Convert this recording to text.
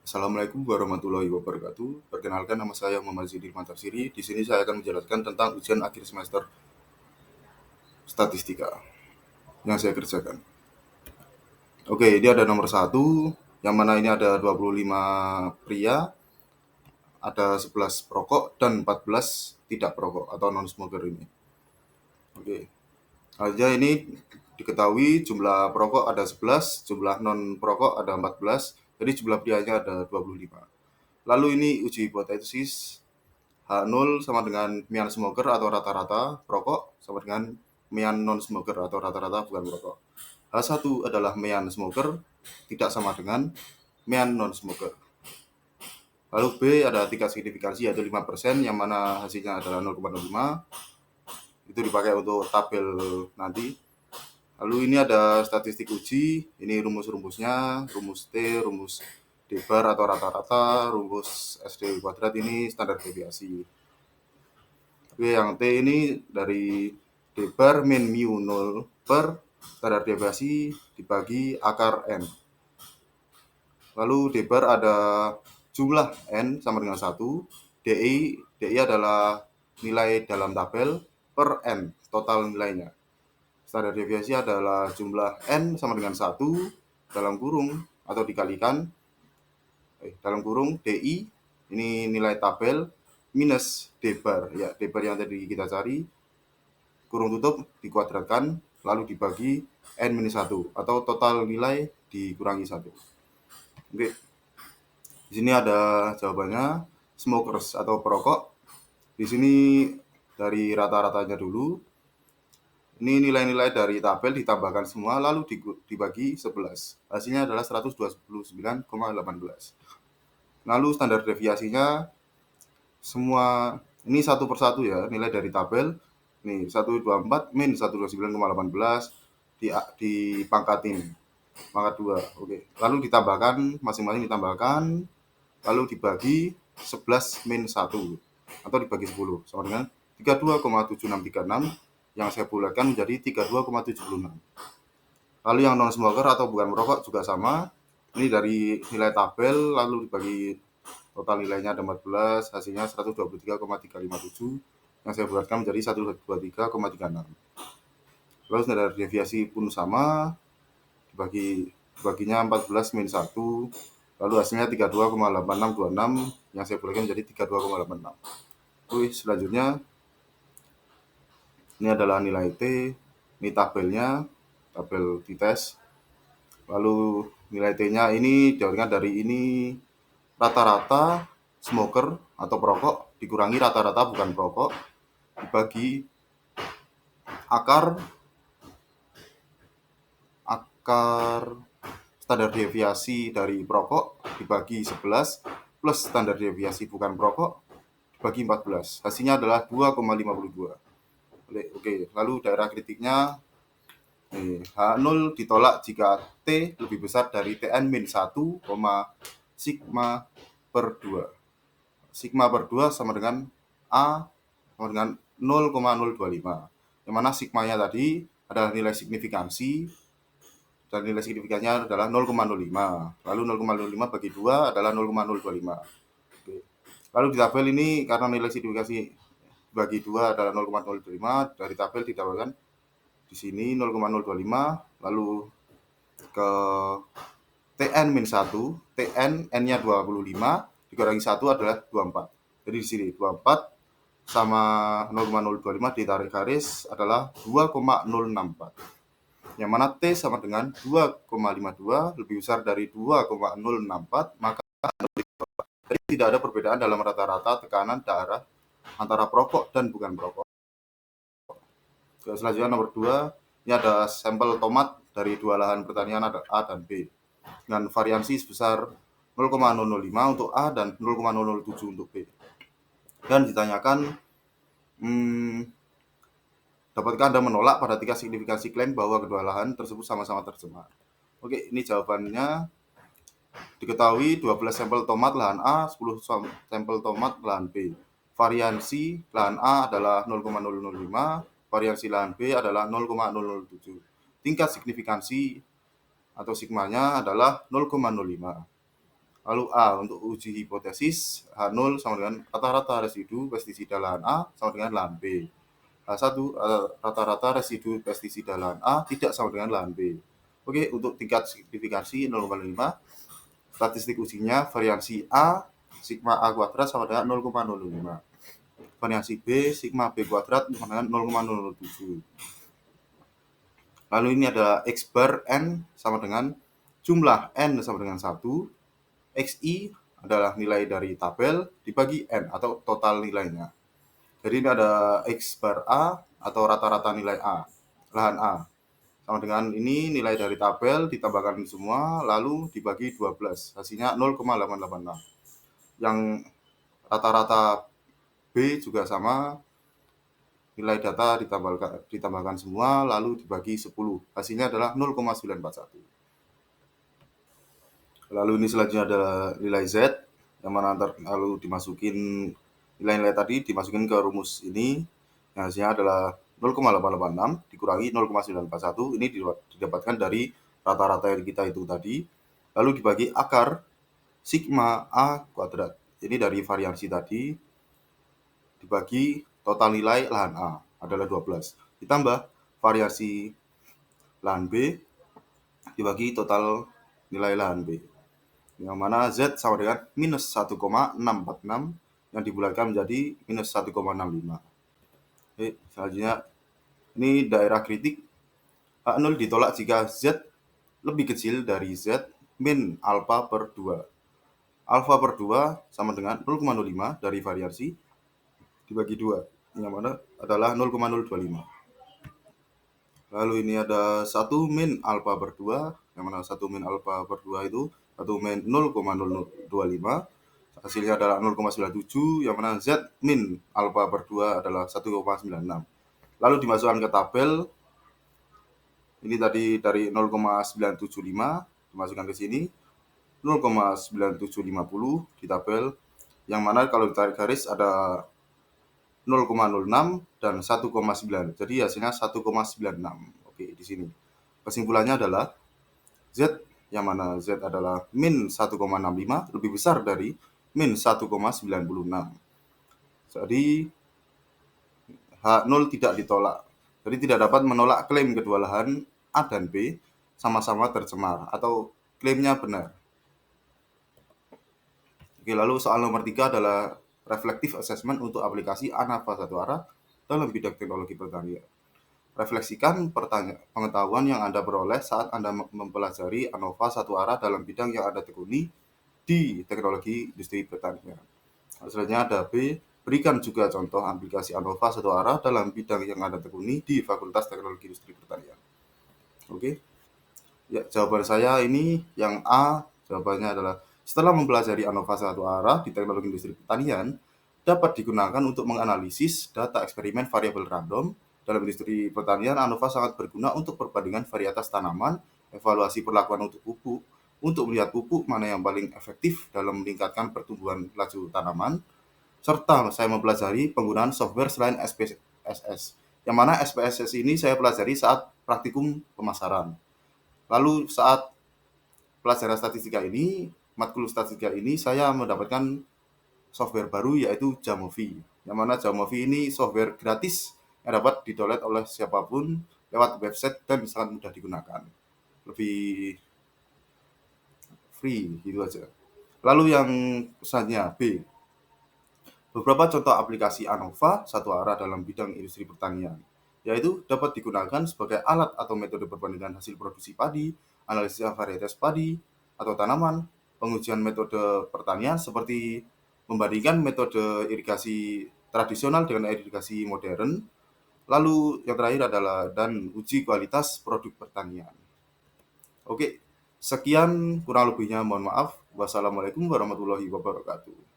Assalamualaikum warahmatullahi wabarakatuh. Perkenalkan, nama saya Muhammad Zidil Mantarsiri. Di sini saya akan menjelaskan tentang ujian akhir semester statistika yang saya kerjakan. Oke, ini ada nomor 1, yang mana ini ada 25 pria, ada 11 perokok, dan 14 tidak perokok atau non-smoker ini. Oke, aja ini diketahui jumlah perokok ada 11, jumlah non-perokok ada 14, jadi jumlah prianya ada 25. Lalu ini uji hipotesis H0 sama dengan mian smoker atau rata-rata perokok sama dengan mian non-smoker atau rata-rata bukan perokok. H1 adalah mian smoker tidak sama dengan mian non-smoker. Lalu B ada tingkat signifikansi yaitu 5% yang mana hasilnya adalah 0,05. Itu dipakai untuk tabel nanti. Lalu ini ada statistik uji, ini rumus-rumusnya, rumus T, rumus D bar atau rata-rata, rumus SD kuadrat ini standar deviasi. Oke, yang T ini dari D bar min mu 0 per standar deviasi dibagi akar N. Lalu D bar ada jumlah N sama dengan 1, DI adalah nilai dalam tabel per N, total nilainya. Standar deviasi adalah jumlah N sama dengan 1 dalam kurung atau dikalikan dalam kurung DI ini nilai tabel minus D bar. Ya, D bar yang tadi kita cari kurung tutup dikuadratkan lalu dibagi N-1 atau total nilai dikurangi 1. Oke. Di sini ada jawabannya, smokers atau perokok. Di sini dari rata-ratanya dulu. Ini nilai-nilai dari tabel ditambahkan semua lalu dibagi 11. Hasilnya adalah 129,18. Lalu standar deviasinya semua ini satu persatu ya, nilai dari tabel. Nih, 124 min 129,18 dipangkatin. Pangkat 2. Oke. Lalu ditambahkan, masing-masing ditambahkan, lalu dibagi 11 min 1 atau dibagi 10 sama dengan 32,7636 yang saya bulatkan menjadi 32,76. Lalu yang non smoker atau bukan merokok juga sama. Ini dari nilai tabel lalu dibagi total nilainya ada 14, hasilnya 123,357 yang saya bulatkan menjadi 123,36. Lalu standar deviasi pun sama, baginya 14 min 1, lalu hasilnya 32,8626 yang saya bulatkan menjadi 32,86. Oke, selanjutnya ini adalah nilai T, ini tabelnya, tabel t-test. Lalu nilai T-nya ini didapatkan dari ini rata-rata smoker atau perokok dikurangi rata-rata bukan perokok dibagi akar standar deviasi dari perokok dibagi 11 plus standar deviasi bukan perokok dibagi 14. Hasilnya adalah 2,52. Oke, lalu daerah kritiknya H0 ditolak jika T lebih besar dari Tn-1, sigma per 2. Sigma per 2 sama dengan A sama dengan 0,025. Yang mana sigmanya tadi adalah nilai signifikansi dan nilai signifikannya adalah 0,05. Lalu 0,05 bagi 2 adalah 0,025. Oke. Lalu di tabel ini karena nilai signifikansi bagi 2 adalah 0,025, dari tabel didapatkan di sini 0,025, lalu ke Tn-1, Tn N-nya 25 dikurangi 1 adalah 24. Jadi di sini 24 sama 0,025 ditarik garis adalah 2,064. Yang mana T sama dengan 2,52 lebih besar dari 2,064, maka jadi tidak ada perbedaan dalam rata-rata tekanan darah antara perokok dan bukan perokok. Selanjutnya nomor 2, ini ada sampel tomat dari 2 lahan pertanian A dan B dengan variansi sebesar 0,005 untuk A dan 0,007 untuk B. Dan ditanyakan, dapatkah Anda menolak pada tingkat signifikansi klaim bahwa kedua lahan tersebut sama-sama tercemar? Oke, ini jawabannya. Diketahui 12 sampel tomat lahan A, 10 sampel tomat lahan B. Variansi lahan A adalah 0,005, variansi lahan B adalah 0,007. Tingkat signifikansi atau sigmanya adalah 0,05. Lalu A untuk uji hipotesis, H0 sama dengan rata-rata residu pestisida lahan A sama dengan lahan B. H1 rata-rata residu pestisida lahan A tidak sama dengan lahan B. Oke, untuk tingkat signifikansi 0,5, statistik ujinya variasi A sigma A kuadrat sama dengan 0,005. Variasi B sigma B kuadrat sama dengan 0,007. Lalu ini ada X bar N sama dengan jumlah N sama dengan 1, XI adalah nilai dari tabel dibagi N atau total nilainya. Jadi ini ada X bar A atau rata-rata nilai A, lahan A. Sama dengan ini nilai dari tabel ditambahkan semua lalu dibagi 12, hasilnya 0,886. Yang rata-rata B juga sama, nilai data ditambahkan semua lalu dibagi 10, hasilnya adalah 0,941. Lalu ini selanjutnya adalah nilai Z, yang mana lalu dimasukin nilai-nilai tadi dimasukin ke rumus ini, yang hasilnya adalah 0,886 dikurangi 0,941, ini didapatkan dari rata-rata yang kita hitung tadi, lalu dibagi akar sigma A kuadrat. Ini dari variansi tadi dibagi total nilai lahan A adalah 12, ditambah variasi lahan B dibagi total nilai lahan B, yang mana Z sama dengan minus 1,646 yang dibulatkan menjadi minus 1,65. Oke, selanjutnya ini daerah kritik. H0 ditolak jika Z lebih kecil dari Z min alpha per 2. Alpha per 2 sama dengan 0,05 dari variasi dibagi 2, yang mana adalah 0,025. Lalu ini ada 1 min alpha per 2, yang mana 1 min alpha per 2 itu 1 min 0,025, hasilnya adalah 0,97, yang mana Z min alpha per 2 adalah 1,96. Lalu dimasukkan ke tabel, ini tadi dari 0,975 dimasukkan ke sini, 0,9750 di tabel, yang mana kalau ditarik garis ada 0,06 dan 1,9. Jadi hasilnya 1,96. Oke, di sini. Kesimpulannya adalah Z, yang mana Z adalah min 1,65 lebih besar dari min 1,96. Jadi H0 tidak ditolak. Jadi tidak dapat menolak klaim kedua lahan A dan B sama-sama tercemar atau klaimnya benar. Oke, lalu soal nomor 3 adalah reflective assessment untuk aplikasi ANAVA satu arah dalam bidang teknologi pertanian. Refleksikan pengetahuan yang Anda peroleh saat Anda mempelajari ANOVA satu arah dalam bidang yang Anda tekuni di teknologi industri pertanian. Selanjutnya ada B, berikan juga contoh aplikasi ANOVA satu arah dalam bidang yang Anda tekuni di Fakultas Teknologi Industri Pertanian. Oke. Ya, jawaban saya ini yang A, jawabannya adalah setelah mempelajari ANOVA satu arah di teknologi industri pertanian, dapat digunakan untuk menganalisis data eksperimen variabel random. Dalam industri pertanian, ANOVA sangat berguna untuk perbandingan varietas tanaman, evaluasi perlakuan untuk pupuk, untuk melihat pupuk mana yang paling efektif dalam meningkatkan pertumbuhan laju tanaman, serta saya mempelajari penggunaan software selain SPSS, yang mana SPSS ini saya pelajari saat praktikum pemasaran. Lalu saat pelajaran statistika ini, matkul statistika ini, saya mendapatkan software baru yaitu Jamovi. Yang mana Jamovi ini software gratis yang dapat didownload oleh siapapun lewat website dan sangat mudah digunakan. Lebih free gitu aja. Lalu yang selanjutnya B. Beberapa contoh aplikasi ANOVA satu arah dalam bidang industri pertanian, yaitu dapat digunakan sebagai alat atau metode perbandingan hasil produksi padi, analisis varietas padi atau tanaman, pengujian metode pertanian seperti membandingkan metode irigasi tradisional dengan irigasi modern, lalu yang terakhir adalah dan uji kualitas produk pertanian. Oke, sekian kurang lebihnya, mohon maaf. Wassalamualaikum warahmatullahi wabarakatuh.